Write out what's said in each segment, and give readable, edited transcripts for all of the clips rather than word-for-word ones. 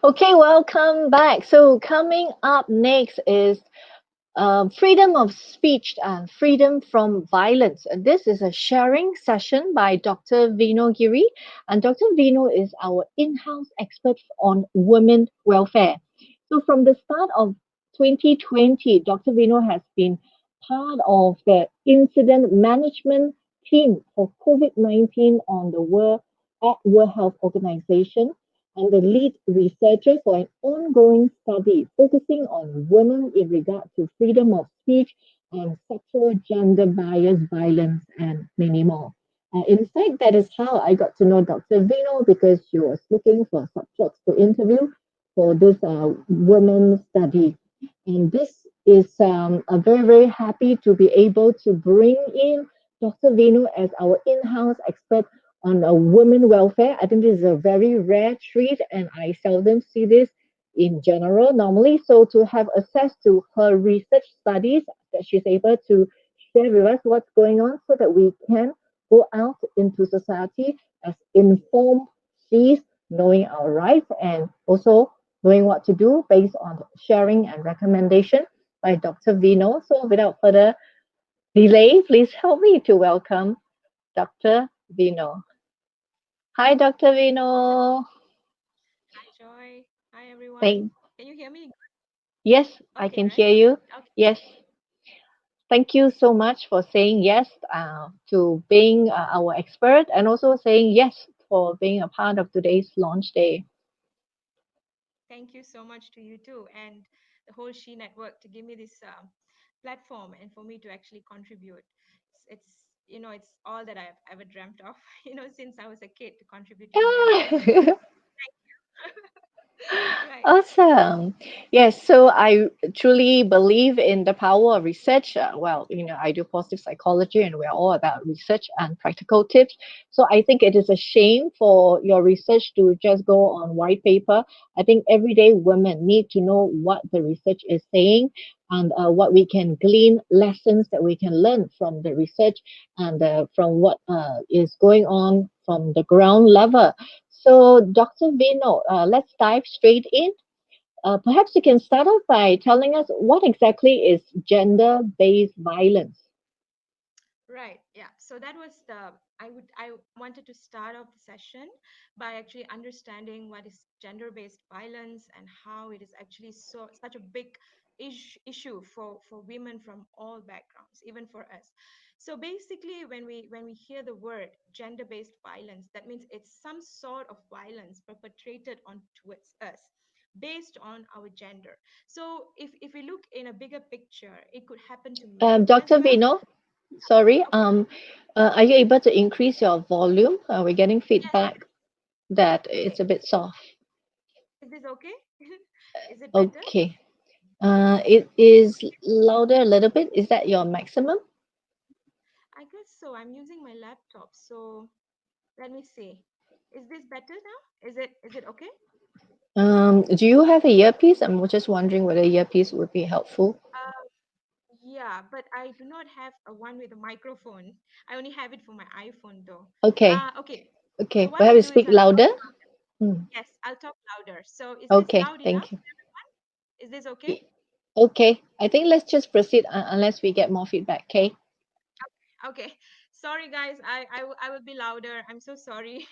Okay, welcome back. So, coming up next is freedom of speech and freedom from violence. And this is a sharing session by Dr. Vinogiri. And Dr. Vino is our in house expert on women welfare. So, from the start of 2020, Dr. Vino has been part of the incident management team for COVID-19 on the World Health Organization and the lead researcher for an ongoing study focusing on women in regard to freedom of speech and sexual gender bias violence and many more. In fact, that is how I got to know Dr. Vino because she was looking for subjects to interview for this women study. And this is a very happy to be able to bring in Dr. Vino as our in-house expert on women welfare. I think this is a very rare treat, and I seldom see this in general normally. So to have access to her research studies that she's able to share with us what's going on so that we can go out into society as informed she's knowing our rights and also knowing what to do based on sharing and recommendation by Dr. Vino. So without further delay, please help me to welcome Dr. Vino. Hi, Dr. Vino. Hi, Joy. Hi, everyone. Thank, Can you hear me? yes, I Okay, can right? hear you. Okay. Yes, thank you so much for saying yes to being our expert and also saying yes for being a part of today's launch day. Thank you so much to you too, and the whole She Network to give me this platform and for me to actually contribute. It's all that I've ever dreamt of, since I was a kid to contribute to the gender. So Yeah. thank you. Right. Awesome. Yes, so I truly believe in the power of research. I do positive psychology and we're all about research and practical tips. So I think it is a shame for your research to just go on white paper. I think everyday women need to know what the research is saying and what we can glean, lessons that we can learn from the research and from what is going on from the ground level. So, Dr. Vino, let's dive straight in. Perhaps you can start off by telling us what exactly is gender based violence. Right. Yeah. So that was I wanted to start off the session by actually understanding what is gender-based violence and how it is actually such a big issue for women from all backgrounds, even for us. So basically, when we hear the word gender-based violence, that means it's some sort of violence perpetrated on towards us based on our gender. So if we look in a bigger picture, it could happen to men as Dr. well. Vino, sorry, Okay. are you able to increase your volume? We're getting Yes. feedback that it's Okay. a bit soft. Is this okay? Is it better? Okay. It is louder a little bit. Is that your maximum? I guess so. I'm using my laptop. So let me see. Is this better now? Is it okay? Do you have a earpiece? I'm just wondering whether earpiece would be helpful. Uh, yeah, but I do not have a one with a microphone. I only have it for my iPhone though. Okay. Okay. So Okay. what I'll Perhaps do is speak louder. Hmm. I'll talk louder. So is this Okay. loud enough? Thank you. Is this okay? Y- Okay. I think let's just proceed unless we get more feedback. Okay. Okay. Sorry, guys. I will be louder. I'm so sorry.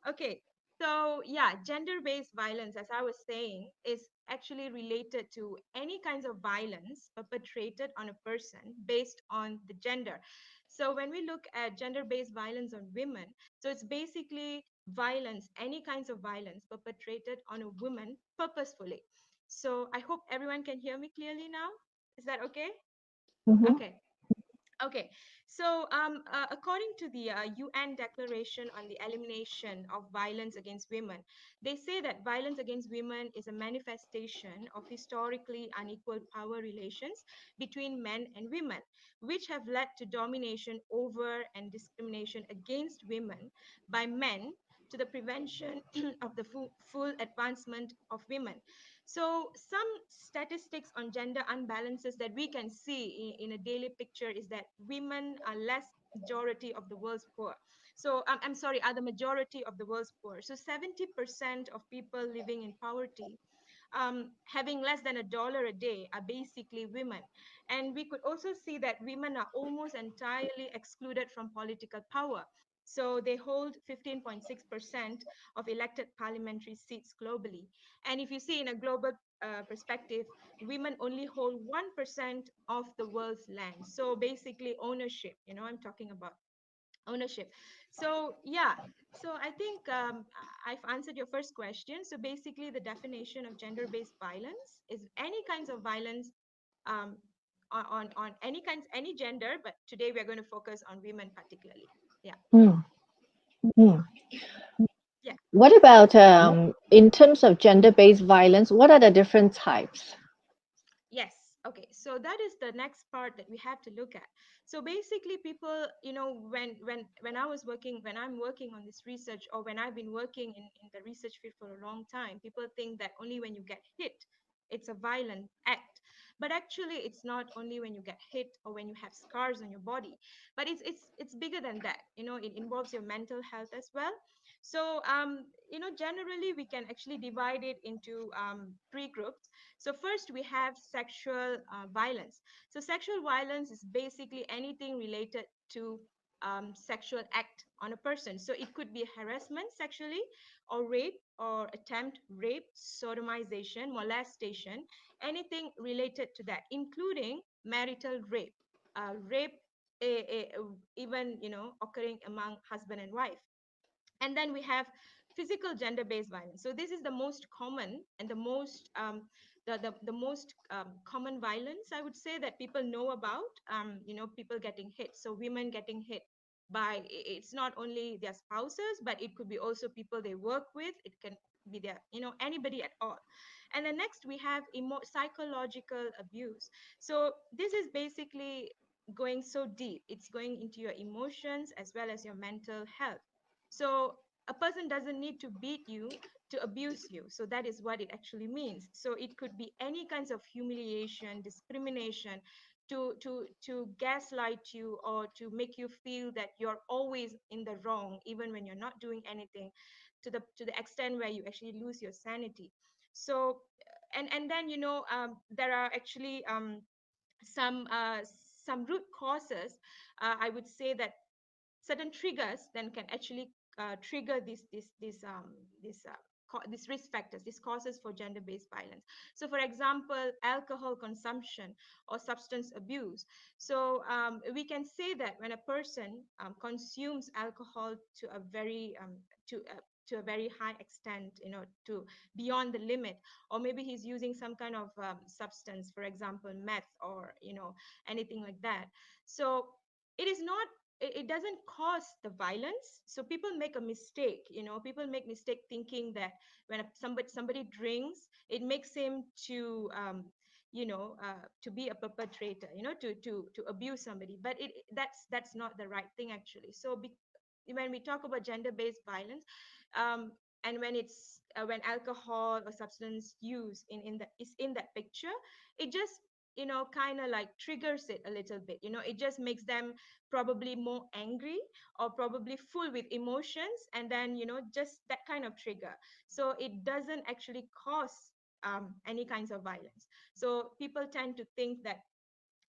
Okay. So, yeah, gender based violence, as I was saying, is actually related to any kinds of violence perpetrated on a person based on the gender. So, when we look at gender based violence on women, so it's basically violence, any kinds of violence perpetrated on a woman purposefully. So, I hope everyone can hear me clearly now. Is that okay? Mm-hmm. Okay. Okay, so according to the UN Declaration on the Elimination of Violence Against Women, they say that violence against women is a manifestation of historically unequal power relations between men and women, which have led to domination over and discrimination against women by men to the prevention of the full advancement of women. So, some statistics on gender unbalances that we can see in a daily picture is that women are less majority of the world's poor. So I'm sorry, are the majority of the world's poor. So 70% of people living in poverty, having less than $1 a day, are basically women. And we could also see that women are almost entirely excluded from political power. So they hold 15.6% of elected parliamentary seats globally. And if you see in a global perspective, women only hold 1% of the world's land. So basically, ownership, I'm talking about ownership. So yeah, so I think I've answered your first question. So basically the definition of gender-based violence is any kinds of violence, um, on any kinds, any gender, but today we're going to focus on women particularly. Yeah. Hmm. Hmm. Yeah. What about in terms of gender-based violence? What are the different types? Yes. Okay. So that is the next part that we have to look at. So basically, people, when I was working, when I'm working on this research, or when I've been working in the research field for a long time, people think that only when you get hit, it's a violent act. But actually, it's not only when you get hit or when you have scars on your body, but it's bigger than that. It involves your mental health as well. So generally we can actually divide it into three groups. So first we have sexual violence. So sexual violence is basically anything related to sexual act on a person. So it could be harassment sexually, or rape, or attempt rape, sodomization, molestation, anything related to that, including marital rape, rape, even occurring among husband and wife. And then we have physical gender-based violence. So this is the most common and the most the most common violence, I would say, that people know about. People getting hit, so women getting hit by, it's not only their spouses, but it could be also people they work with. It can be their, anybody at all. And then next we have psychological abuse. So this is basically going so deep, it's going into your emotions as well as your mental health. So a person doesn't need to beat you to abuse you. So that is what it actually means. So it could be any kinds of humiliation, discrimination, to gaslight you, or to make you feel that you're always in the wrong, even when you're not doing anything, to the extent where you actually lose your sanity. So and then there are actually some uh, some root causes. I would say that certain triggers then can actually trigger these risk factors, these causes for gender-based violence. So, for example, alcohol consumption or substance abuse. So, we can say that when a person consumes alcohol to a to a very high extent, to beyond the limit, or maybe he's using some kind of substance, for example, meth, or anything like that. So it is not, it doesn't cause the violence. So people make a mistake, people make mistake thinking that when somebody drinks, it makes him to be a perpetrator, to abuse somebody. But that's not the right thing actually. So when we talk about gender based violence, um, and when it's when alcohol or substance use in that is in that picture, it just kind of like triggers it a little bit. It just makes them probably more angry, or probably full with emotions, and then just that kind of trigger. So it doesn't actually cause any kinds of violence. So people tend to think that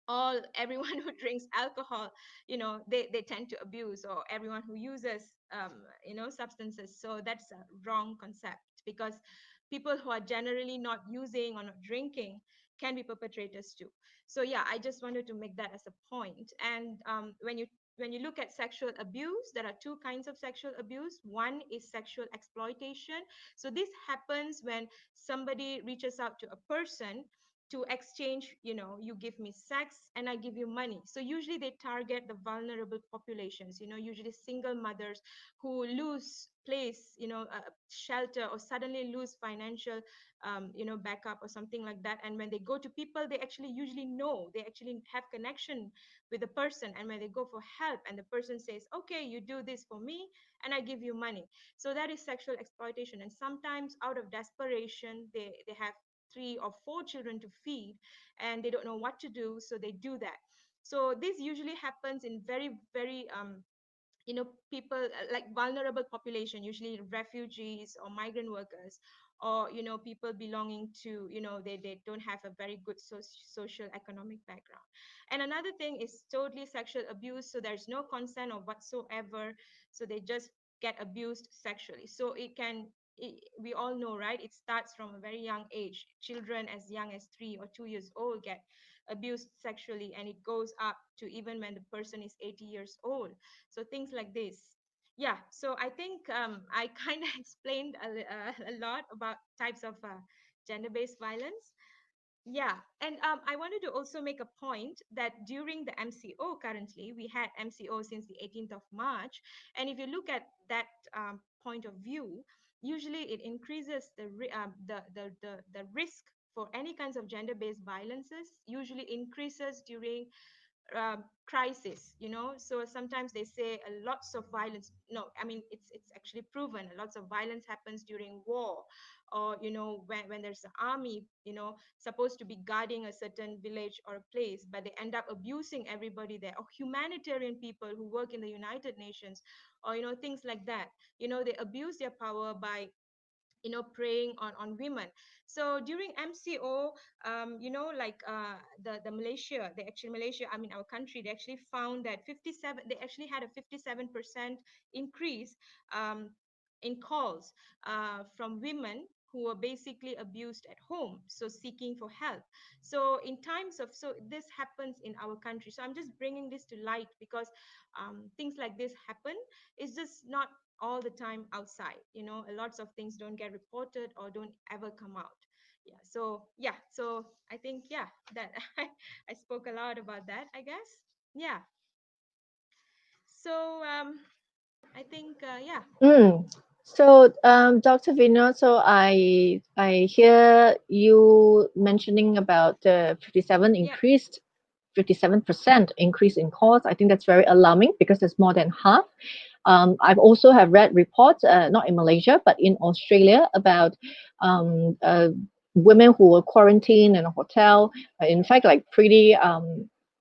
all everyone who drinks alcohol, they tend to abuse, or everyone who uses substances. So that's a wrong concept, because people who are generally not using or not drinking can be perpetrators too. So yeah, I just wanted to make that as a point. And when you look at sexual abuse, there are two kinds of sexual abuse. One is sexual exploitation. So this happens when somebody reaches out to a person to exchange, you give me sex and I give you money. So usually they target the vulnerable populations, usually single mothers who lose place, shelter, or suddenly lose financial backup or something like that. And when they go to people, they actually usually know, they actually have connection with the person. And when they go for help and the person says, okay, you do this for me and I give you money. So that is sexual exploitation. And sometimes out of desperation, they have 3 or 4 children to feed, and they don't know what to do, so they do that. So this usually happens in very very people like vulnerable population, usually refugees or migrant workers, or people belonging to, they don't have a very good social economic background. And another thing is totally sexual abuse, so there's no consent or whatsoever, so they just get abused sexually. So we all know, right, it starts from a very young age. Children as young as 3 or 2 years old get abused sexually, and it goes up to even when the person is 80 years old. So things like this. Yeah, so I think I kind of explained a lot about types of gender-based violence. Yeah, and I wanted to also make a point that during the MCO, currently we had MCO since the 18th of March, and if you look at that point of view, usually it increases the risk for any kinds of gender-based violences. Usually increases during crisis. So sometimes they say a lots of violence. No, I mean, it's actually proven a lots of violence happens during war, or when there's an army, supposed to be guarding a certain village or a place, but they end up abusing everybody there, or humanitarian people who work in the United Nations, or things like that. They abuse their power by preying on women. So during MCO, like the Malaysia, I mean our country, they actually found that 57 they actually had a 57% increase um, in calls from women who were basically abused at home, so seeking for help. So in times of, so this happens in our country, so I'm just bringing this to light because things like this happen. It's just not all the time outside. A lots of things don't get reported or don't ever come out. So I think, yeah, that I spoke a lot about that, I guess. Yeah. So I think, yeah. Mm. So, Dr. Vinod, so I hear you mentioning about the Yeah. 57% increase in calls. I think that's very alarming because it's more than half. I've also have read reports, not in Malaysia, but in Australia, about um, uh, women who were quarantined in a hotel. In fact, like pretty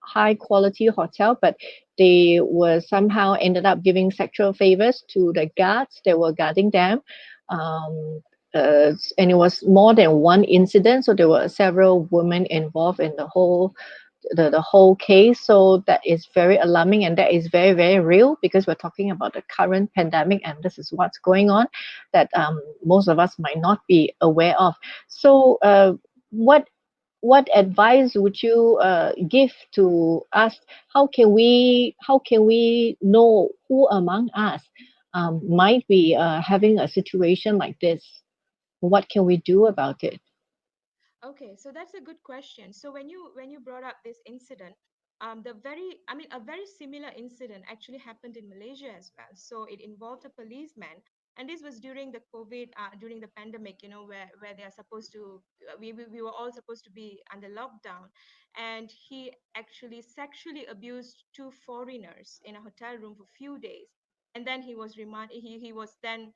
high quality hotel, but they were somehow ended up giving sexual favors to the guards that were guarding them. Um, and it was more than one incident, so there were several women involved in the whole case. So that is very alarming, and that is very, very real because we're talking about the current pandemic, and this is what's going on that most of us might not be aware of. So what what advice would you give to us? How can we know who among us might be having a situation like this? What can we do about it? Okay, so that's a good question. So when you brought up this incident, I mean, a very similar incident actually happened in Malaysia as well. So it involved a policeman, and this was during the COVID, during the pandemic, where they are supposed to, we were all supposed to be under lockdown, and he actually sexually abused two foreigners in a hotel room for few days, and then he was then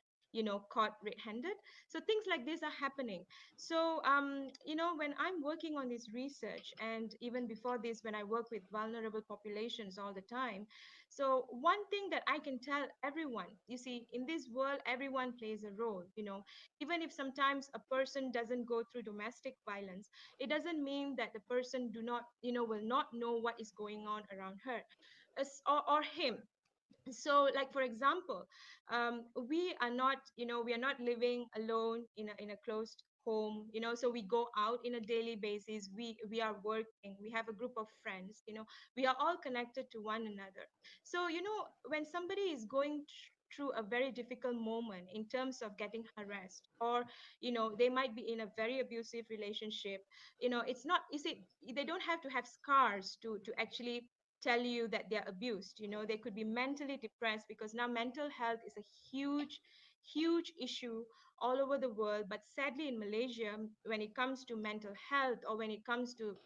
caught red-handed. So things like this are happening. So, when I'm working on this research, and even before this, when I work with vulnerable populations all the time, so one thing that I can tell everyone, you see, in this world, everyone plays a role. Even if sometimes a person doesn't go through domestic violence, it doesn't mean that the person do not, will not know what is going on around her, or him. So, like for example, we are not living alone in a closed home. So we go out in a daily basis, we are working, we have a group of friends, we are all connected to one another. So when somebody is going through a very difficult moment in terms of getting harassed, or they might be in a very abusive relationship, it's not, you see, they don't have to have scars to actually tell you that they're abused. They could be mentally depressed, because now mental health is a huge issue all over the world. But sadly, in Malaysia, when it comes to mental health, or when it comes to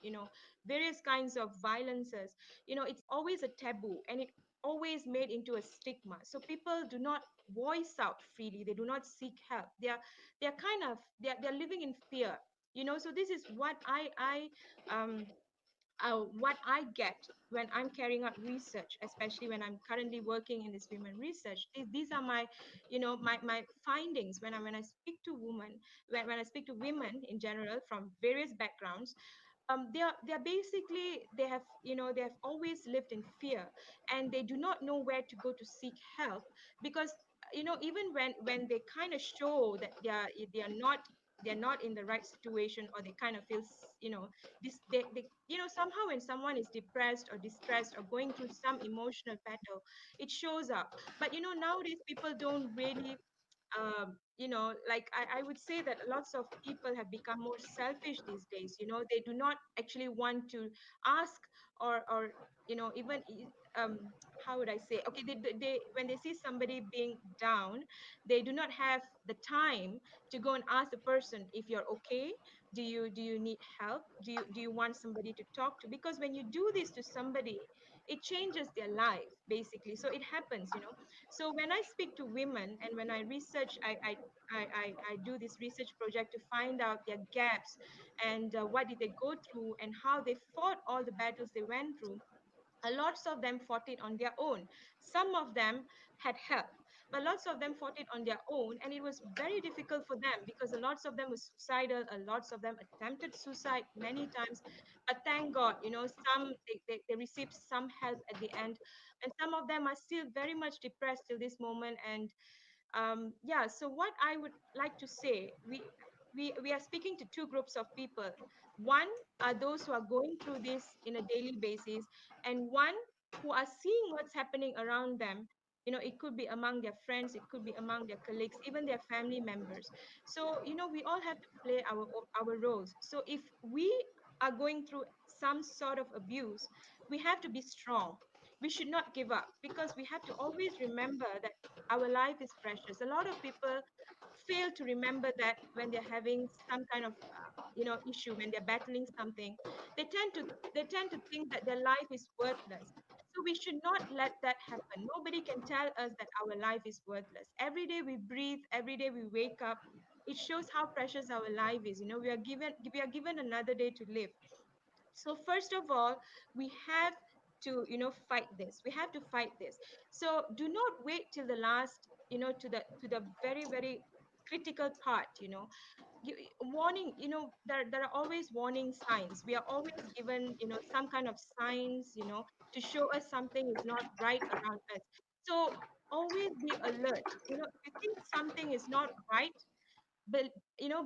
various kinds of violences, it's always a taboo, and it always made into a stigma. So people do not voice out freely, they do not seek help, they're kind of they're living in fear. So this is what I what I get when I'm carrying out research, especially when I'm currently working in this women research, these are my, my findings when I speak to women, when I speak to women in general from various backgrounds. They're basically, they have always lived in fear, and they do not know where to go to seek help, because even when they kind of show that they're not in the right situation, or they kind of feel this they somehow when someone is depressed or distressed or going through some emotional battle, it shows up. But nowadays people don't really, like I would say that lots of people have become more selfish these days. They do not actually want to ask, or even how would I say, okay, they when they see somebody being down, they do not have the time to go and ask the person if you're okay. Do you need help? Do you want somebody to talk to? Because when you do this to somebody, it changes their life basically. So it happens. So when I speak to women, and when I research, I do this research project to find out their gaps, and what did they go through, and how they fought all the battles they went through. A lots of them fought it on their own. Some of them had help, but lots of them fought it on their own, and it was very difficult for them, because a lots of them were suicidal, a lots of them attempted suicide many times. But thank God, some they received some help at the end, and some of them are still very much depressed till this moment. And yeah, so what I would like to say, we are speaking to two groups of people. One are those who are going through this in a daily basis, and one who are seeing what's happening around them. It could be among their friends, it could be among their colleagues, even their family members. So we all have to play our roles. So if we are going through some sort of abuse, we have to be strong. We should not give up, because we have to always remember that our life is precious. A lot of people fail to remember that when they're having some kind of issue, when they're battling something, they tend to think that their life is worthless. So we should not let that happen. Nobody can tell us that our life is worthless. Every day we breathe, every day we wake up, it shows how precious our life is. We are given another day to live. So first of all, we have to fight this. We have to fight this. So do not wait till the last, to the very, very critical part. Warning, there are always warning signs. We are always given some kind of signs, to show us something is not right around us. So always be alert. If you think something is not right,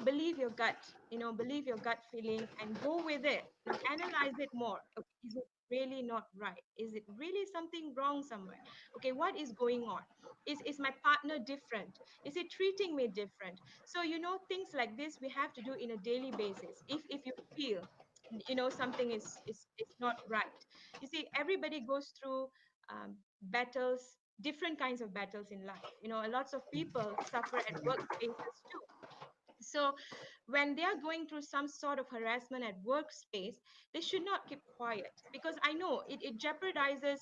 believe your gut, believe your gut feeling, and go with it. Analyze it more. Okay, is it really not right? Is it really something wrong somewhere? Okay, what is going on? Is my partner different? Is it treating me different? So things like this we have to do in a daily basis. If you feel something is not right. You see, everybody goes through battles, different kinds of battles in life. Lots of people suffer at workspaces too. So when they are going through some sort of harassment at workspace, they should not keep quiet, because I know it jeopardizes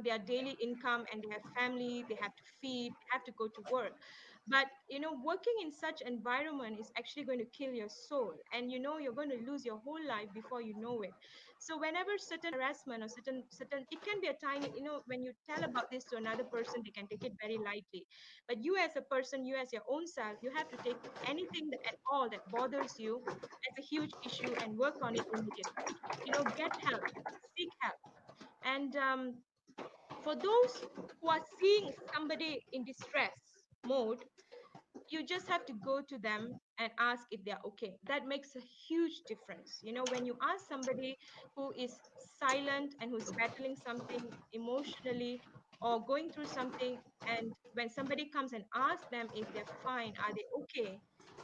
their daily income, and they have family they have to feed, they have to go to work. But working in such environment is actually going to kill your soul, and you're going to lose your whole life before you know it. So whenever certain harassment or certain, it can be a tiny, when you tell about this to another person, they can take it very lightly. But you as a person, you as your own self, you have to take anything that at all that bothers you as a huge issue and work on it immediately. Get help, seek help. And for those who are seeing somebody in distress mode, you just have to go to them and ask if they're okay. That makes a huge difference. When you ask somebody who is silent and who's battling something emotionally or going through something, and when somebody comes and asks them if they're fine, are they okay,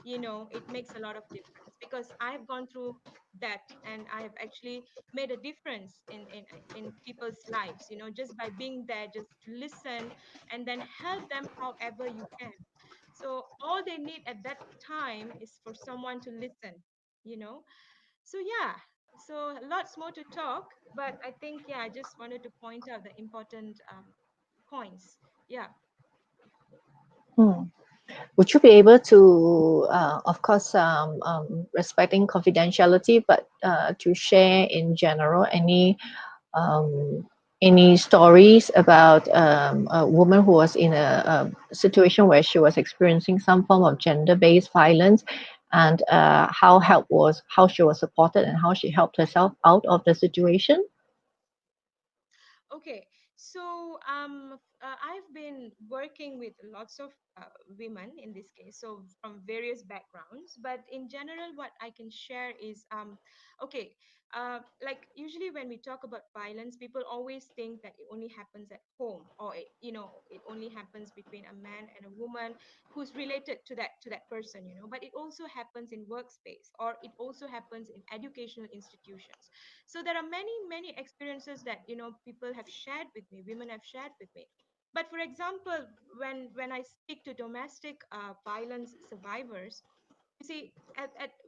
it makes a lot of difference, because I've gone through that, and I have actually made a difference in people's lives, just by being there, just to listen, and then help them however you can. So all they need at that time is for someone to listen, you know. So yeah, so lots more to talk, but I think, yeah, I just wanted to point out the important points. Yeah. Hmm. Would you be able to, of course, respecting confidentiality, but to share in general um, any stories about a woman who was in a situation where she was experiencing some form of gender-based violence, and how she was supported and how she helped herself out of the situation? Okay, so I've been working with lots of women in this case, so from various backgrounds. But in general, what I can share is, okay, like usually when we talk about violence, people always think that it only happens at home, or it only happens between a man and a woman who's related to that person, you know. But it also happens in workspace, or it also happens in educational institutions. So there are many experiences that people have shared with me, women have shared with me. But for example, when I speak to domestic violence survivors, you see,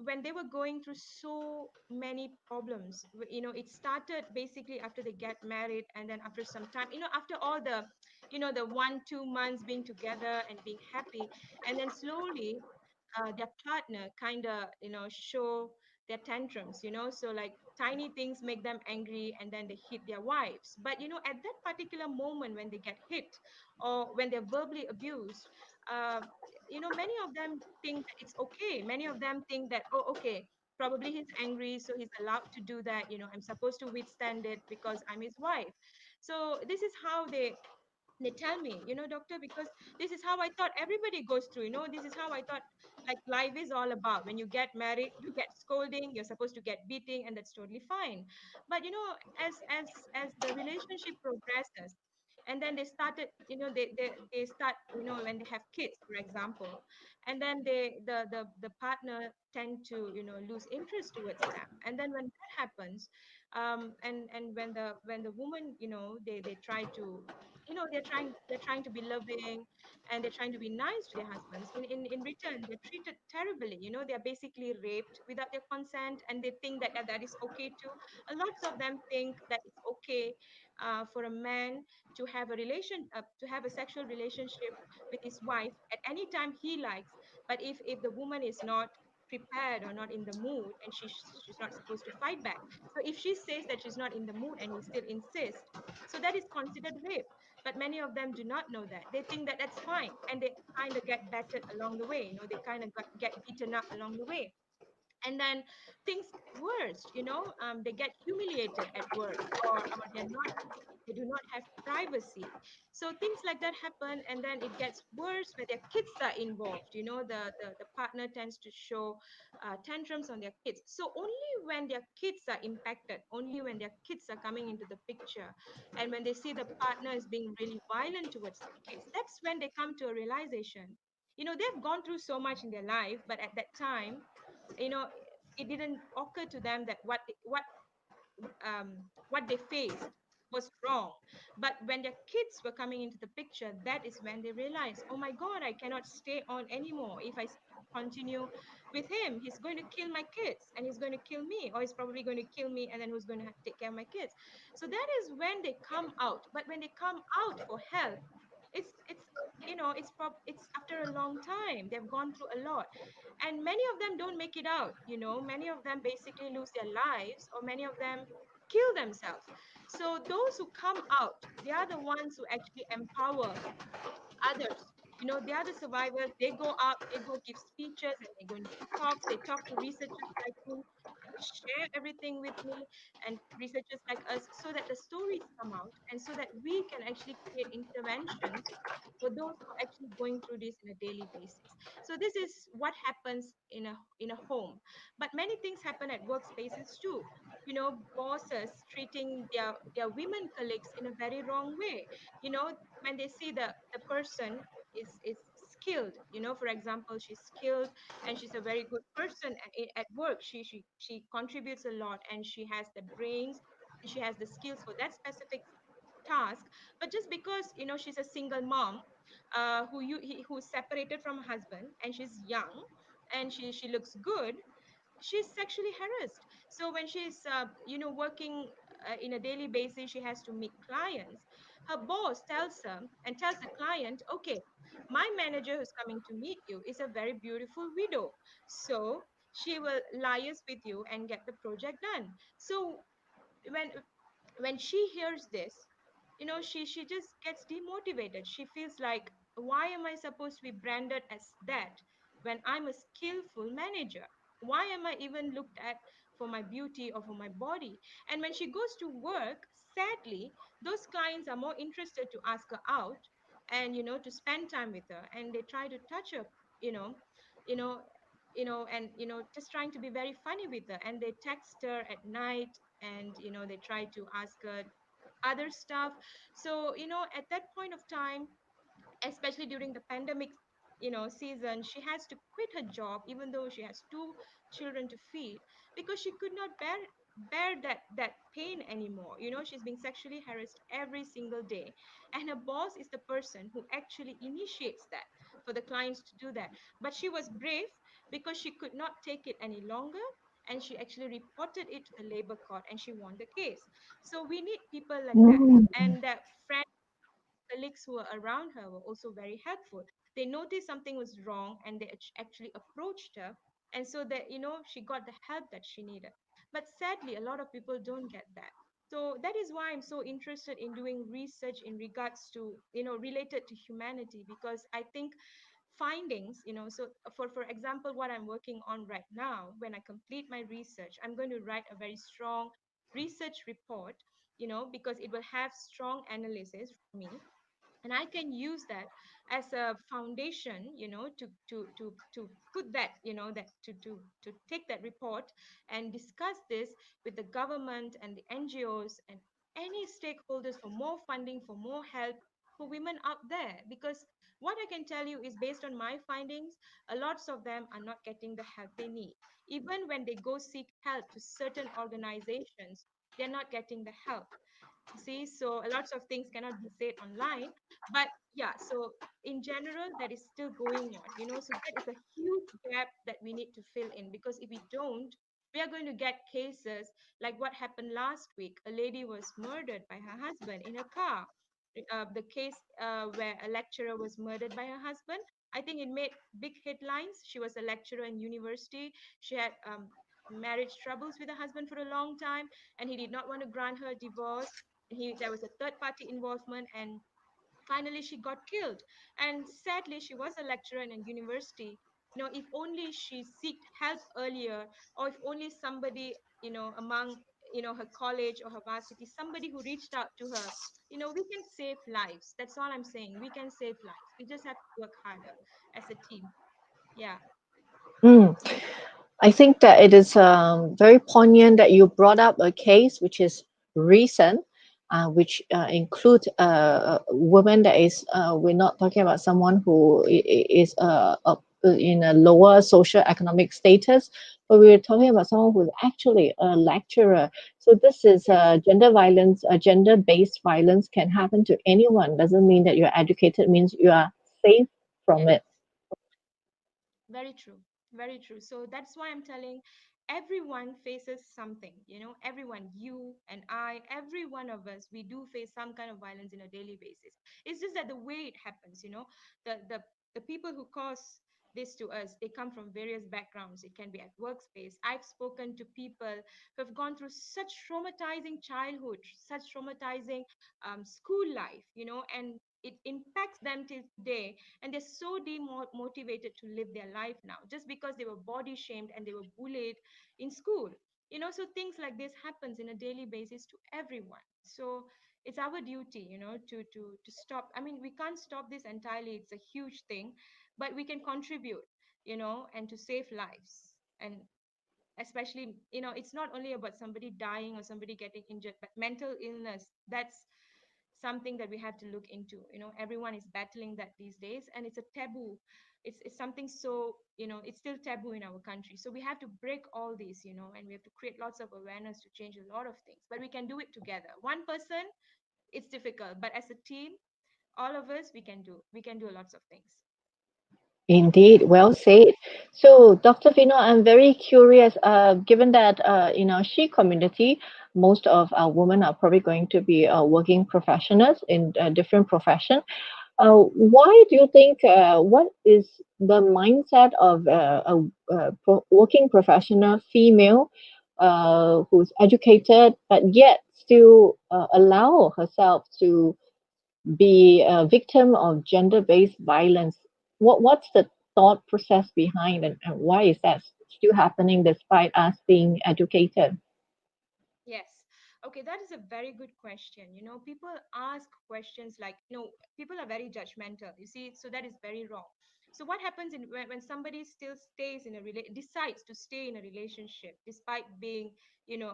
when they were going through so many problems, it started basically after they get married, and then after some time, after all the, the 1 2 months being together and being happy, and then slowly their partner kind of show their tantrums, so like tiny things make them angry, and then they hit their wives. But at that particular moment when they get hit, or when they're verbally abused, uh, many of them think that it's okay. Many of them think that, oh, okay, probably he's angry, so he's allowed to do that. I'm supposed to withstand it because I'm his wife. So this is how they tell me, doctor, because this is how I thought everybody goes through. This is how I thought, like, life is all about. When you get married, you get scolding, you're supposed to get beating, and that's totally fine. But as the relationship progresses, and then they started, they start, when they have kids, for example, and then the partner tend to lose interest towards them. And then when that happens, and when the woman, they try to, they're trying to be loving, and they're trying to be nice to their husbands. In return, they're treated terribly. They're basically raped without their consent, and they think that that is okay too. A lots of them think that it's okay for a man to have a sexual relationship with his wife at any time he likes. But if the woman is not prepared or not in the mood, and she's not supposed to fight back. So if she says that she's not in the mood and he still insists, so that is considered rape. But many of them do not know that. They think that that's fine, and they kind of get battered along the way. They kind of get beaten up along the way. And then things get worse. They get humiliated at work, or they do not have privacy. So things like that happen, and then it gets worse when their kids are involved. The partner tends to show tantrums on their kids. So only when their kids are impacted, only when their kids are coming into the picture, and when they see the partner is being really violent towards their kids, that's when they come to a realization. They've gone through so much in their life, but at that time, you know it didn't occur to them that what they faced was wrong. But when their kids were coming into the picture, that is when they realized, oh my God, I cannot stay on anymore. If I continue with him, he's going to kill my kids, and he's going to kill me, or he's probably going to kill me, and then who's going to take care of my kids? So that is when they come out. But when they come out for help, it's after a long time. They've gone through a lot, and many of them don't make it out. Many of them basically lose their lives, or many of them kill themselves. So those who come out, they are the ones who actually empower others. They are the survivors. They go out, they go give speeches, and they go and give talks. They talk to researchers like me. They share everything with me, and researchers like us, so that the stories come out, and so that we can actually create interventions for those who are actually going through this in a daily basis. So this is what happens in a home. But many things happen at workspaces too. Bosses treating their women colleagues in a very wrong way. When they see the person is skilled. For example, she's skilled, and she's a very good person at work. She contributes a lot, and she has the brains, and she has the skills for that specific task. But just because she's a single mom, who's separated from her husband, and she's young, and she looks good, she's sexually harassed. So when she's working in a daily basis, she has to meet clients. Her boss tells her and tells the client, okay, my manager who's coming to meet you is a very beautiful widow. So she will liaise with you and get the project done. So when she hears this, she just gets demotivated. She feels like, why am I supposed to be branded as that when I'm a skillful manager? Why am I even looked at for my beauty or for my body? And when she goes to work, sadly, those clients are more interested to ask her out and to spend time with her, and they try to touch her, you know you know and just trying to be very funny with her, and they text her at night, and they try to ask her other stuff. So at that point of time, especially during the pandemic season, she has to quit her job even though she has two children to feed, because she could not bear that pain anymore. She's being sexually harassed every single day, and her boss is the person who actually initiates that for the clients to do that. But she was brave because she could not take it any longer, and she actually reported it to the labor court, and she won the case. So we need people like that. Mm. And that friend colleagues who were around her were also very helpful. They noticed something was wrong, and they actually approached her. And so that, she got the help that she needed. But sadly, a lot of people don't get that. So that is why I'm so interested in doing research in regards to, related to humanity, because I think findings, so for example, what I'm working on right now, when I complete my research, I'm going to write a very strong research report, because it will have strong analysis for me, and I can use that as a foundation, to put that, that to take that report and discuss this with the government and the NGOs and any stakeholders for more funding, for more help for women out there. Because what I can tell you is, based on my findings, a lots of them are not getting the help they need. Even when they go seek help to certain organizations, they're not getting the help. See, so a lots of things cannot be said online, but yeah, so in general, that is still going on, so that is a huge gap that we need to fill in, because if we don't, we are going to get cases like what happened last week. A lady was murdered by her husband in a car. The case where a lecturer was murdered by her husband, I think it made big headlines. She was a lecturer in university. She had marriage troubles with her husband for a long time, and he did not want to grant her a divorce. There was a third party involvement, and finally she got killed. And sadly, she was a lecturer in a university. If only she sought help earlier, or if only somebody, among her college or her varsity, somebody who reached out to her, we can save lives. That's all I'm saying. We can save lives. We just have to work harder as a team. Yeah. Mm. I think that it is very poignant that you brought up a case which is recent, which include a woman that is, we're not talking about someone who is in a lower social economic status, but we're talking about someone who's actually a lecturer. So this is Yes. gender violence, gender-based violence can happen to anyone. Doesn't mean that you're educated, means you are safe from Yes. it. Very true. Very true. So that's why I'm telling, everyone faces something, everyone, you and I, every one of us, we do face some kind of violence in a daily basis. It's just that the way it happens, the people who cause this to us, they come from various backgrounds. It can be at workspace. I've spoken to people who have gone through such traumatizing childhood, such traumatizing school life, and it impacts them till today, and they're so demotivated to live their life now, just because they were body shamed and they were bullied in school. So things like this happens in a daily basis to everyone. So it's our duty, to stop. I mean, we can't stop this entirely, it's a huge thing, but we can contribute, and to save lives. And especially, it's not only about somebody dying or somebody getting injured, but mental illness, that's something that we have to look into. Everyone is battling that these days, and it's a taboo. It's something, so it's still taboo in our country. So we have to break all these, and we have to create lots of awareness to change a lot of things, but we can do it together. One person, it's difficult, but as a team, all of us, we can do lots of things. Indeed, well said. So, Dr. Vino, I'm very curious, given that in our She community, most of our women are probably going to be working professionals in different profession. Why do you think, what is the mindset of a working professional female who's educated but yet still allow herself to be a victim of gender-based violence? What's the thought process behind, and why is that still happening despite us being educated? Yes. Okay, that is a very good question. People ask questions like, people are very judgmental. You see, so that is very wrong. So what happens when somebody still stays in a decides to stay in a relationship despite being,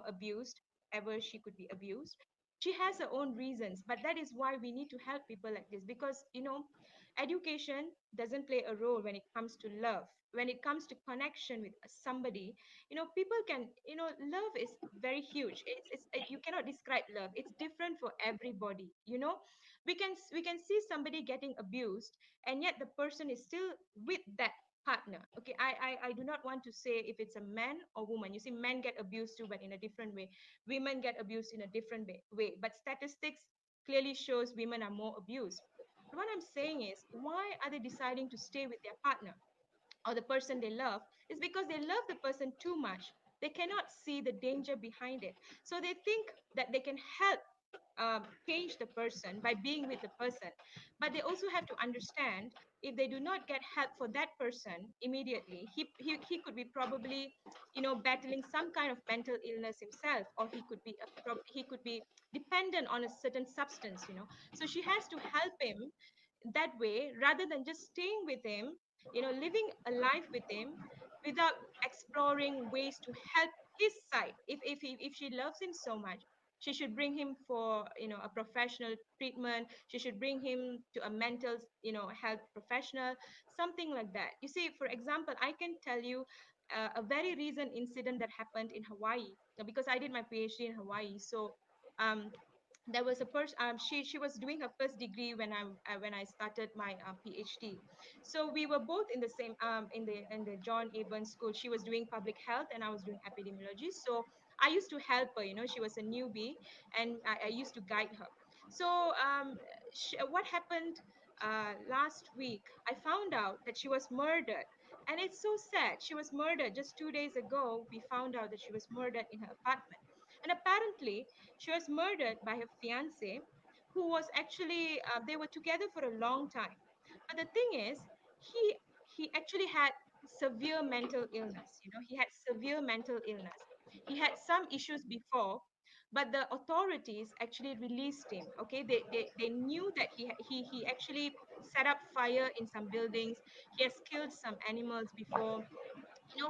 abused, ever she could be abused. She has her own reasons, but that is why we need to help people like this because, education doesn't play a role when it comes to love. When it comes to connection with somebody, people can, love is very huge. You cannot describe love. It's different for everybody. We can see somebody getting abused, and yet the person is still with that partner. Okay, I do not want to say if it's a man or woman. You see, men get abused too, but in a different way. Women get abused in a different way, but statistics clearly shows women are more abused. But what I'm saying is, why are they deciding to stay with their partner or the person they love? Is because they love the person too much. They cannot see the danger behind it. So they think that they can help change the person by being with the person. But they also have to understand, if they do not get help for that person immediately, he could be probably, battling some kind of mental illness himself, or he could be dependent on a certain substance. So she has to help him that way rather than just staying with him, living a life with him without exploring ways to help his side. If she loves him so much, she should bring him for, a professional treatment. She should bring him to a mental, health professional, something like that. You see, for example, I can tell you a very recent incident that happened in Hawaii. Now, because I did my PhD in Hawaii, so um, there was a person. She was doing her first degree when I started my PhD. So we were both in the same in the John Abel School. She was doing public health and I was doing epidemiology. So I used to help her. She was a newbie, and I used to guide her. So what happened last week? I found out that she was murdered. And it's so sad. She was murdered just 2 days ago. We found out that she was murdered in her apartment. And apparently, she was murdered by her fiance, who was actually, they were together for a long time. But the thing is, he he actually had severe mental illness. He had severe mental illness. He had some issues before, but the authorities actually released him. Okay, they knew that he actually set up fire in some buildings. He has killed some animals before,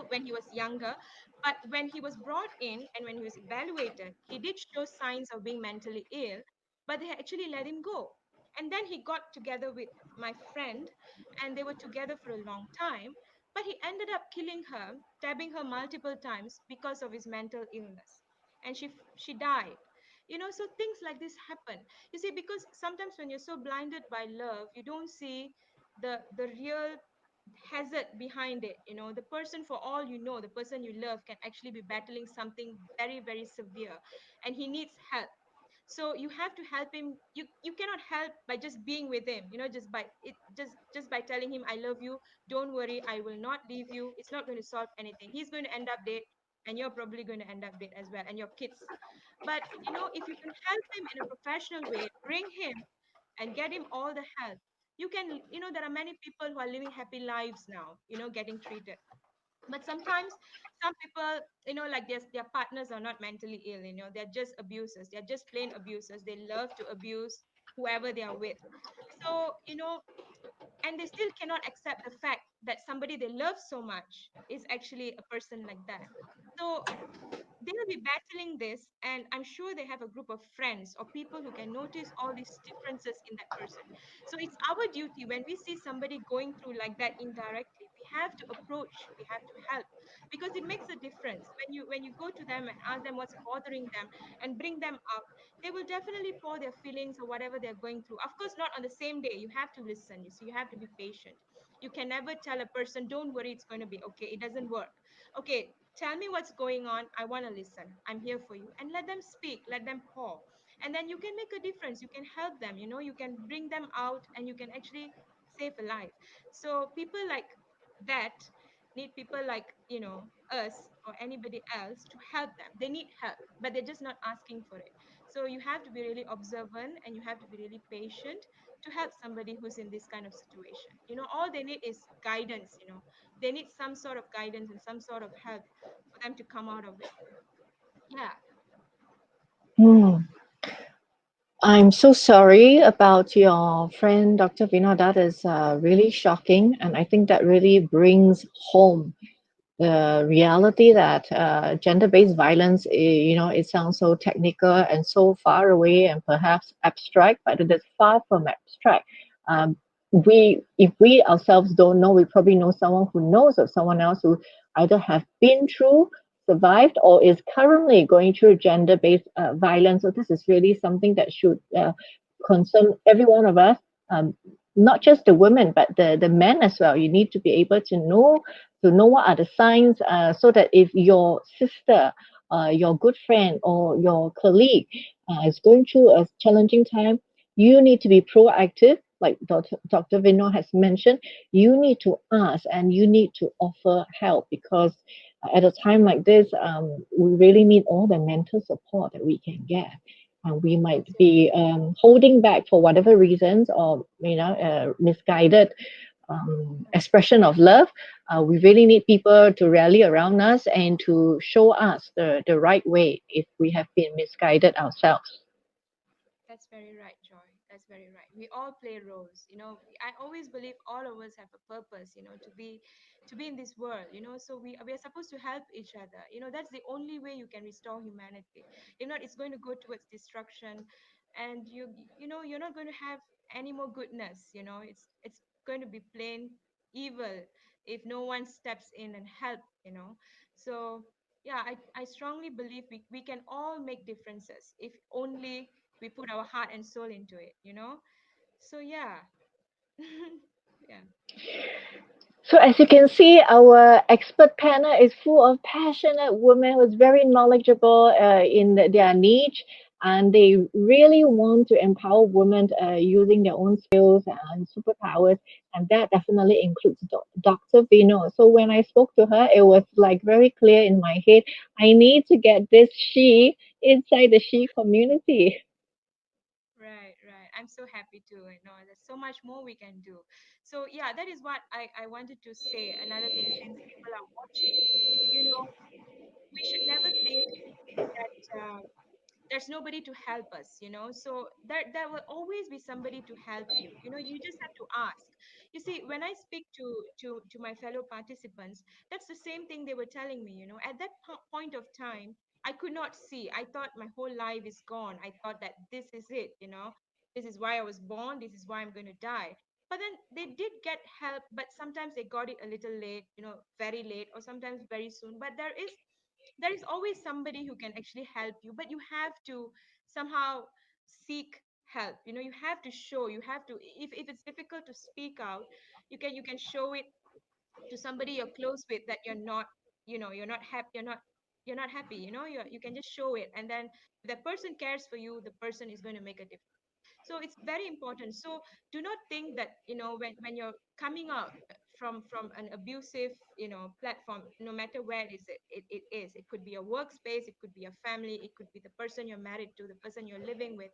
when he was younger. But when he was brought in and when he was evaluated, he did show signs of being mentally ill, but they actually let him go. And then he got together with my friend, and they were together for a long time. But he ended up killing her, stabbing her multiple times because of his mental illness. And she died. So things like this happen. You see, because sometimes when you're so blinded by love, you don't see the real hazard behind it. The person, for all you know, the person you love can actually be battling something very, very severe, and he needs help. So you have to help him. You cannot help by just being with him, just by telling him, I love you, don't worry, I will not leave you. It's not going to solve anything. He's going to end up dead, and you're probably going to end up dead as well, and your kids. But if you can help him in a professional way, bring him and get him all the help. You can, there are many people who are living happy lives now, getting treated. But sometimes some people, like their partners are not mentally ill, they're just abusers. They're just plain abusers. They love to abuse whoever they are with. So, and they still cannot accept the fact that somebody they love so much is actually a person like that. So they will be battling this, and I'm sure they have a group of friends or people who can notice all these differences in that person. So it's our duty, when we see somebody going through like that indirectly, we have to approach, we have to help, because it makes a difference when you go to them and ask them what's bothering them and bring them out. They will definitely pour their feelings or whatever they're going through. Of course, not on the same day. You have to listen. You see, you have to be patient. You can never tell a person, don't worry, it's going to be okay. It doesn't work. Okay, tell me what's going on. I want to listen. I'm here for you. And let them speak, let them pour. And then you can make a difference. You can help them, you can bring them out and you can actually save a life. So people like that need people like, us or anybody else to help them. They need help, but they're just not asking for it. So you have to be really observant and you have to be really patient to help somebody who's in this kind of situation. All they need is guidance. They need some sort of guidance and some sort of help for them to come out of it. Yeah. Hmm. I'm so sorry about your friend, Dr. Vino. That is really shocking. And I think that really brings home the reality that gender-based violence, it sounds so technical and so far away and perhaps abstract, but it is far from abstract. Um, if we ourselves don't know, we probably know someone who knows of someone else who either have been through, survived, or is currently going through gender-based violence. So this is really something that should concern every one of us. Not just the women, but the men as well. You need to be able to know what are the signs so that if your sister, your good friend, or your colleague is going through a challenging time, you need to be proactive. Like Dr. Vino has mentioned, you need to ask and you need to offer help because at a time like this, we really need all the mental support that we can get. And we might Absolutely. be holding back for whatever reasons or misguided expression of love. We really need people to rally around us and to show us the right way if we have been misguided ourselves. That's very right, Joy. That's very right. We all play roles. I always believe all of us have a purpose, to be in this world, so we are supposed to help each other. That's the only way you can restore humanity. If not, it's going to go towards destruction and you're not going to have any more goodness. It's going to be plain evil if no one steps in and help, so yeah, I strongly believe we can all make differences if only we put our heart and soul into it. So yeah. Yeah. So as you can see, our expert panel is full of passionate women who's very knowledgeable in their niche, and they really want to empower women using their own skills and superpowers, and that definitely includes Dr. Vino. So when I spoke to her, it was like very clear in my head, I need to get this she inside the she community. Right, right. I'm so happy to. There's so much more we can do. So yeah, that is what I wanted to say. Another thing, since people are watching, you know, we should never think that there's nobody to help us. So there will always be somebody to help you. You just have to ask. You see, when I speak to my fellow participants, that's the same thing they were telling me. At that point of time, I could not see. I thought my whole life is gone. I thought that this is it. This is why I was born, this is why I'm going to die. But then they did get help, but sometimes they got it a little late, very late, or sometimes very soon. But there is always somebody who can actually help you, but you have to somehow seek help. You have to show, you have to, if it's difficult to speak out, you can show it to somebody you're close with, that you're not happy, you're not happy, you can just show it, and then if that person cares for you, the person is going to make a difference. So it's very important. So do not think that when you're coming out from an abusive platform, no matter where it is, it could be a workspace, it could be a family, it could be the person you're married to, the person you're living with,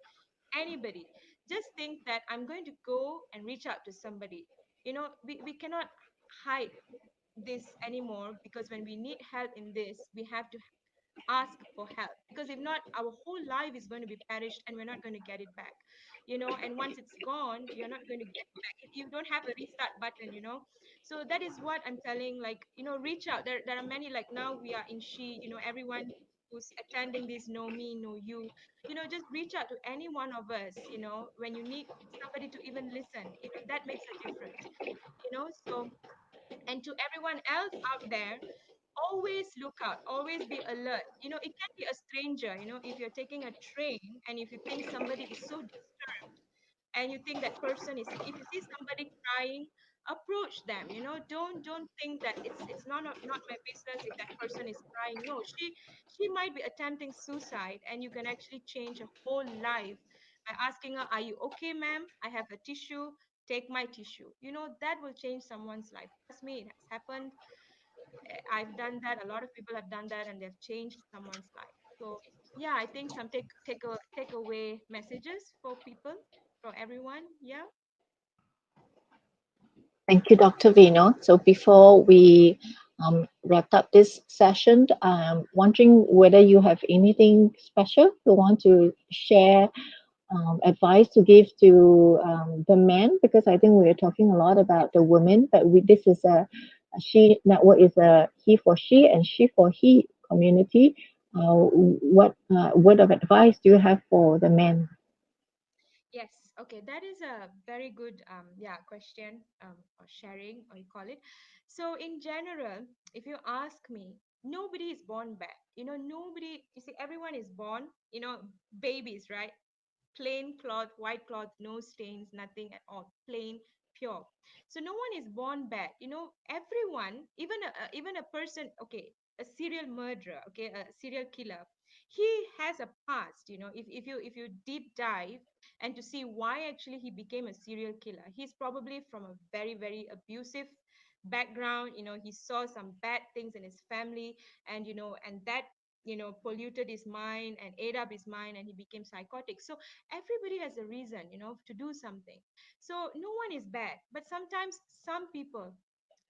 anybody. Just think that I'm going to go and reach out to somebody. We cannot hide this anymore, because when we need help in this, we have to ask for help, because if not, our whole life is going to be perished and we're not going to get it back. And once it's gone, you're not going to get it back. You don't have a restart button. So that is what I'm telling, like, reach out. There are many, like, now we are in everyone who's attending this, know me, know you. Just reach out to any one of us, when you need somebody to even listen. That makes a difference. So, and to everyone else out there, always look out, always be alert. It can be a stranger. If you're taking a train and if you think somebody is so disturbed, and you think that person is, if you see somebody crying, approach them. Don't think that it's not my business if that person is crying. No, she might be attempting suicide, and you can actually change a whole life by asking her, are you okay, ma'am? I have a tissue. Take my tissue. That will change someone's life. Trust me, it has happened. I've done that. A lot of people have done that, and they've changed someone's life. So yeah, I think some take away messages for people, for everyone. Yeah. Thank you, Dr. Vino. So before we wrap up this session, I'm wondering whether you have anything special you want to share, advice to give to the men, because I think we are talking a lot about the women, but this is a she network is a he for she and she for he community. What word of advice do you have for the men? Yes, okay, that is a very good yeah question, or sharing, or you call it. So in general, if you ask me, nobody is born bad. Nobody. You see, everyone is born. Babies, right? Plain cloth, white cloth, no stains, nothing at all, plain, pure. So no one is born bad. Everyone, even a person, okay, a serial murderer, okay, a serial killer, he has a past. If you deep dive and to see why actually he became a serial killer, he's probably from a very, very abusive background. He saw some bad things in his family, and that polluted his mind and ate up his mind, and he became psychotic. So everybody has a reason, to do something. So no one is bad, but sometimes some people,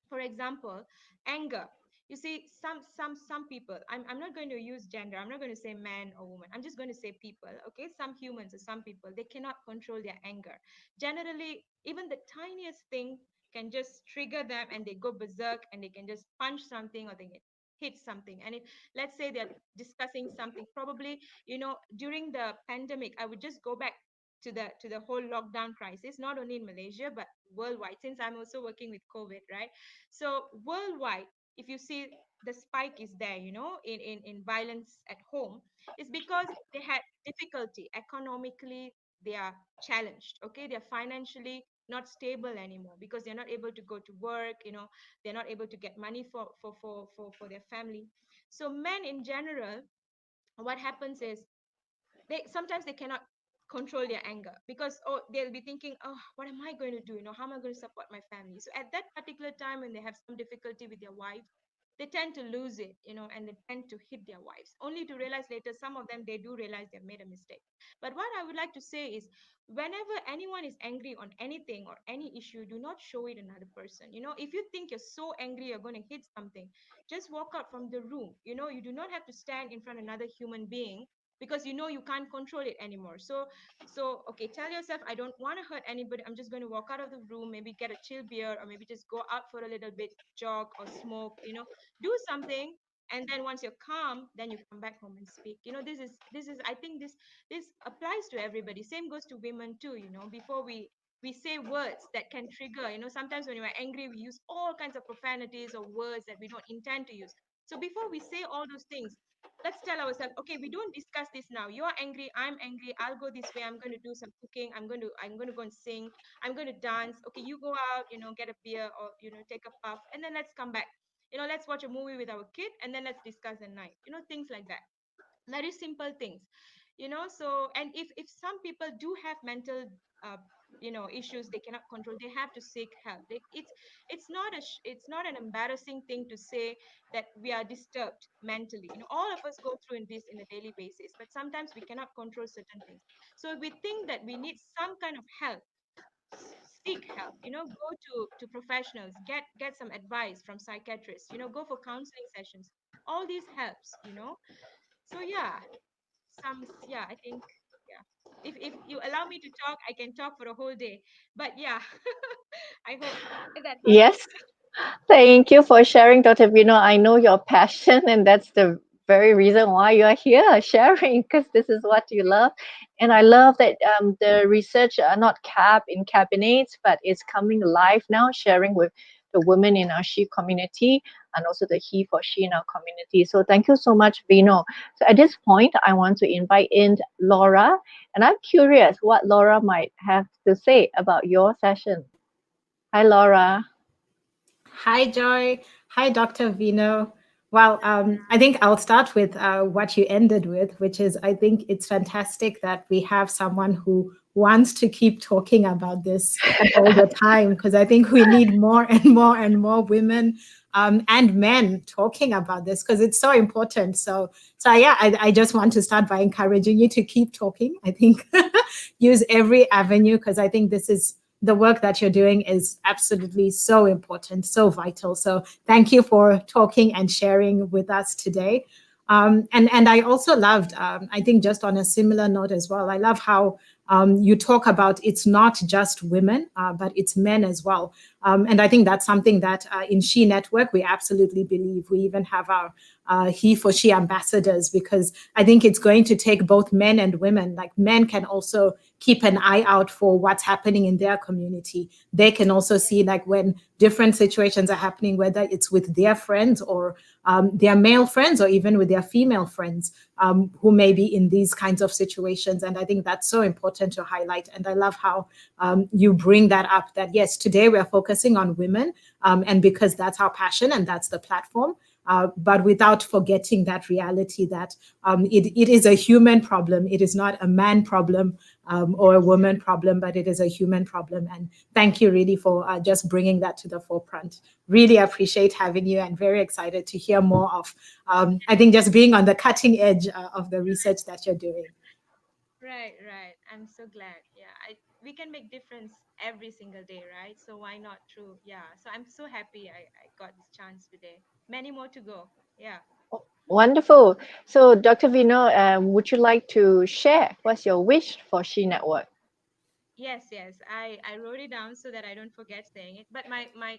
for example, anger. You see, some people, I'm not going to use gender, I'm not going to say man or woman, I'm just going to say people. Okay, some humans or some people, they cannot control their anger. Generally, even the tiniest thing can just trigger them, and they go berserk, and they can just punch something, or they can hit something. And if, let's say, they're discussing something, probably, during the pandemic, I would just go back to the whole lockdown crisis, not only in Malaysia but worldwide, since I'm also working with COVID, right? So worldwide, if you see, the spike is there, in violence at home, is because they had difficulty economically. They are challenged. Okay, they're financially not stable anymore because they're not able to go to work. They're not able to get money for their family. So men in general, what happens is, they cannot control their anger, because, oh, they'll be thinking, oh, what am I going to do, how am I going to support my family? So at that particular time, when they have some difficulty with their wife, they tend to lose it, and they tend to hit their wives, only to realize later, some of them, they do realize they've made a mistake. But what I would like to say is, whenever anyone is angry on anything or any issue, do not show it another person. If you think you're so angry you're going to hit something, just walk out from the room. You do not have to stand in front of another human being, because you can't control it anymore. So okay, tell yourself, I don't want to hurt anybody, I'm just going to walk out of the room, maybe get a chill beer, or maybe just go out for a little bit, jog or smoke, do something. And then once you're calm, then you come back home and speak. This is I think this applies to everybody. Same goes to women too. Before we say words that can trigger, sometimes when we're angry, we use all kinds of profanities or words that we don't intend to use. So before we say all those things, let's tell ourselves, okay, we don't discuss this now. You're angry, I'm angry, I'll go this way, I'm going to do some cooking, I'm going to go and sing, I'm going to dance. Okay, you go out, get a beer, or take a puff, and then let's come back. Let's watch a movie with our kid, and then let's discuss at night. Things like that. Very simple things. So, and if some people do have mental uh, issues they cannot control, they have to seek help. It's not an embarrassing thing to say that we are disturbed mentally. All of us go through in this in a daily basis, but sometimes we cannot control certain things. So if we think that we need some kind of help, seek help. Go to professionals, get some advice from psychiatrists, go for counseling sessions. All these helps. So yeah, yeah, I think, yeah, if you allow me to talk, I can talk for a whole day. But yeah, I hope that helps. Yes. Thank you for sharing, Dr. Vino. I know your passion, and that's the very reason why you are here sharing, because this is what you love. And I love that the research are not capped in cabinets, but it's coming alive now, sharing with the women in our she community and also the he for she in our community. So thank you so much, Vino. So at this point, I want to invite in Laura, and I'm curious what Laura might have to say about your session. Hi, Laura. Hi, Joy. Hi, Dr. Vino. Well, I think I'll start with what you ended with, which is I think it's fantastic that we have someone who wants to keep talking about this all the time, because I think we need more and more and more women and men talking about this because it's so important. So yeah, I just want to start by encouraging you to keep talking. I think use every avenue because I think this is the work that you're doing is absolutely so important, so vital. So thank you for talking and sharing with us today. And I also loved, I think just on a similar note as well, I love how you talk about it's not just women, but it's men as well. And I think that's something that in She Network, we absolutely believe. We even have our he for she ambassadors because I think it's going to take both men and women. Like men can also keep an eye out for what's happening in their community. They can also see like when different situations are happening, whether it's with their friends or their male friends or even with their female friends who may be in these kinds of situations. And I think that's so important to highlight. And I love how you bring that up that, yes, today we're focusing on women and because that's our passion and that's the platform. But without forgetting that reality that it is a human problem. It is not a man problem or a Yes. woman problem, but it is a human problem. And thank you really for just bringing that to the forefront. Really appreciate having you and very excited to hear more of, I think, just being on the cutting edge of the research that you're doing. Right, right. I'm so glad. Yeah, we can make difference every single day, right? So why not through? Yeah. So I'm so happy I got this chance today. Many more to go. Yeah. Wonderful. So, Dr. Vino, would you like to share what's your wish for She Network? Yes, yes. I wrote it down so that I don't forget saying it. But my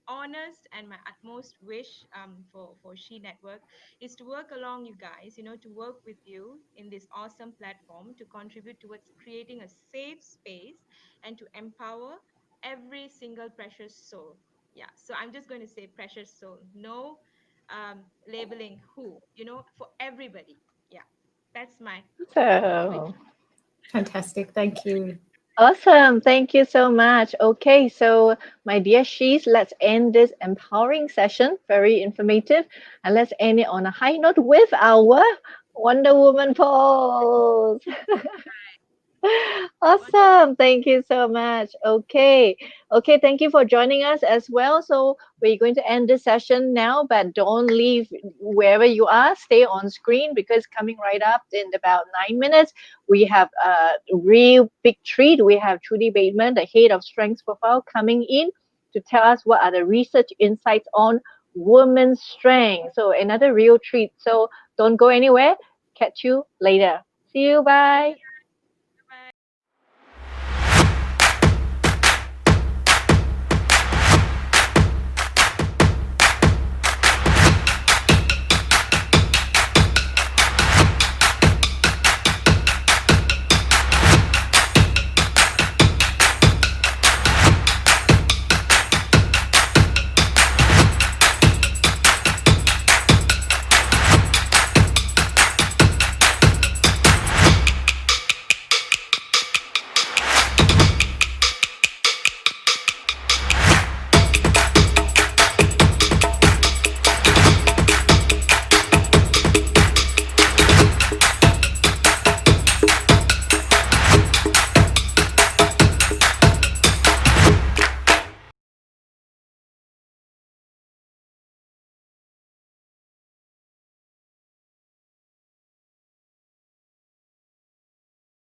honest and my utmost wish for She Network is to work along you guys, to work with you in this awesome platform to contribute towards creating a safe space and to empower every single precious soul. Yeah. So I'm just going to say precious soul. No labeling who, for everybody. Yeah. That's my wish. So, Fantastic. Thank you. awesome. Thank you so much. Okay, so my dear She's, let's end this empowering session. Very informative. And let's end it on a high note with our Wonder Woman pose. Awesome. Thank you so much. Okay. Okay. Thank you for joining us as well. So, we're going to end this session now, but don't leave wherever you are. Stay on screen because coming right up in about 9 minutes, we have a real big treat. We have Trudy Bateman, the head of Strengths Profile, coming in to tell us what are the research insights on women's strength. So, another real treat. So, don't go anywhere. Catch you later. See you. See Bye. you.